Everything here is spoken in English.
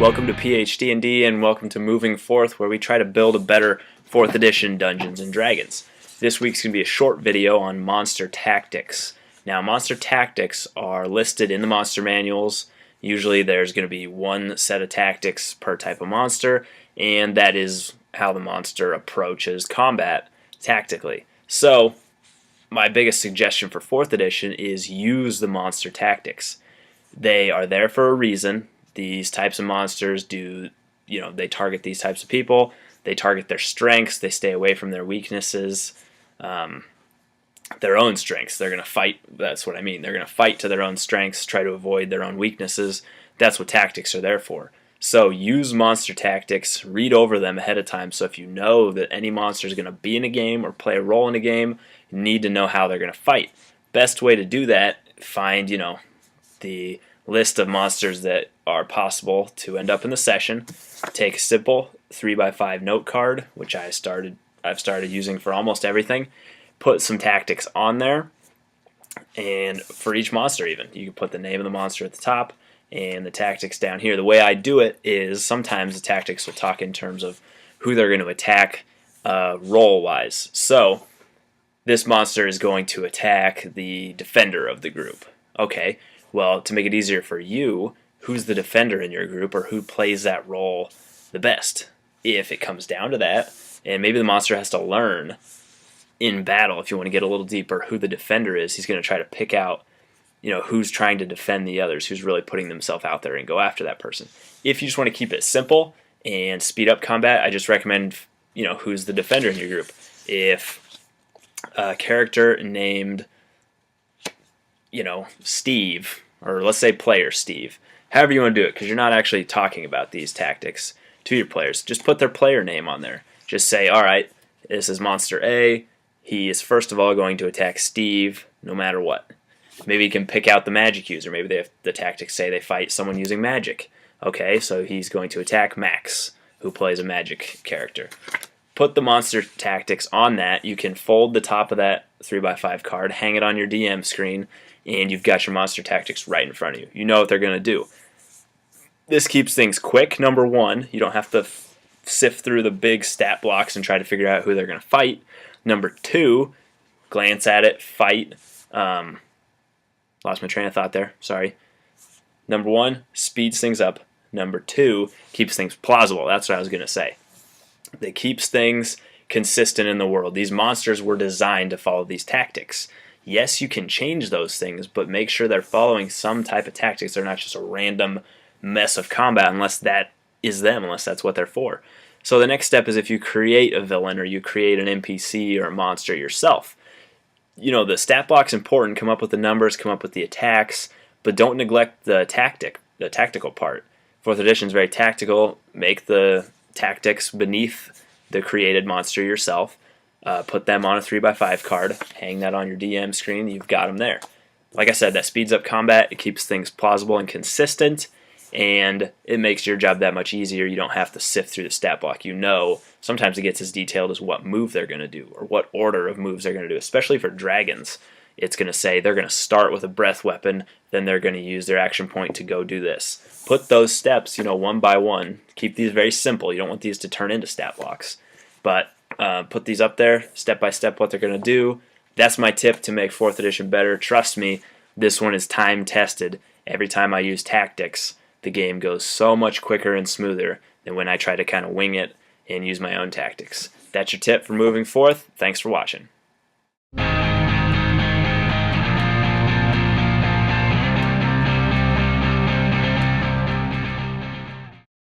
Welcome to PhD&D and welcome to Moving Forth, where we try to build a better 4th edition Dungeons & Dragons. This week's going to be a short video on monster tactics. Now, monster tactics are listed in the monster manuals. Usually there's going to be one set of tactics per type of monster, and that is how the monster approaches combat tactically. So, my biggest suggestion for 4th edition is use the monster tactics. They are there for a reason. These types of monsters they target these types of people. They target their strengths. They stay away from their weaknesses, their own strengths. They're going to fight. That's what I mean. They're going to fight to their own strengths, try to avoid their own weaknesses. That's what tactics are there for. So use monster tactics. Read over them ahead of time. So if you know that any monster is going to be in a game or play a role in a game, you need to know how they're going to fight. Best way to do that, find the list of monsters that are possible to end up in the session. Take a simple 3x5 note card, which I've started using for almost everything. Put some tactics on there, and for each monster even. You can put the name of the monster at the top and the tactics down here. The way I do it is sometimes the tactics will talk in terms of who they're going to attack role-wise. So this monster is going to attack the defender of the group. Okay. Well, to make it easier for you, who's the defender in your group, or who plays that role the best? If it comes down to that, and maybe the monster has to learn in battle, if you want to get a little deeper, who the defender is, he's going to try to pick out, who's trying to defend the others, who's really putting themselves out there and go after that person. If you just want to keep it simple and speed up combat, I just recommend, who's the defender in your group. If a character named Steve, or let's say player Steve, however you want to do it, because you're not actually talking about these tactics to your players. Just put their player name on there. Just say, all right, this is Monster A. He is first of all going to attack Steve no matter what. Maybe you can pick out the magic user. Maybe they have the tactics say they fight someone using magic. Okay, so he's going to attack Max, who plays a magic character. Put the monster tactics on that. You can fold the top of that 3x5 card, hang it on your DM screen, and you've got your monster tactics right in front of you. You know what they're going to do. This keeps things quick, number one. You don't have to sift through the big stat blocks and try to figure out who they're going to fight. Number two, glance at it, fight. Lost my train of thought there, sorry. Number one, speeds things up. Number two, keeps things plausible. That's what I was going to say. It keeps things consistent in the world. These monsters were designed to follow these tactics. Yes, you can change those things, but make sure they're following some type of tactics. They're not just a random mess of combat unless that is them, unless that's what they're for. So the next step is if you create a villain or you create an NPC or a monster yourself. The stat block's important. Come up with the numbers, come up with the attacks, but don't neglect the tactical part. 4th edition is very tactical. Make the tactics beneath the created monster yourself. Put them on a 3x5 card, hang that on your DM screen, you've got them there. Like I said, that speeds up combat, it keeps things plausible and consistent, and it makes your job that much easier. You don't have to sift through the stat block. Sometimes it gets as detailed as what move they're going to do, or what order of moves they're going to do, especially for dragons. It's going to say they're going to start with a breath weapon, then they're going to use their action point to go do this. Put those steps, one by one. Keep these very simple. You don't want these to turn into stat blocks. But put these up there, step by step, what they're going to do. That's my tip to make 4th edition better. Trust me, this one is time tested. Every time I use tactics, the game goes so much quicker and smoother than when I try to kind of wing it and use my own tactics. That's your tip for moving forth. Thanks for watching.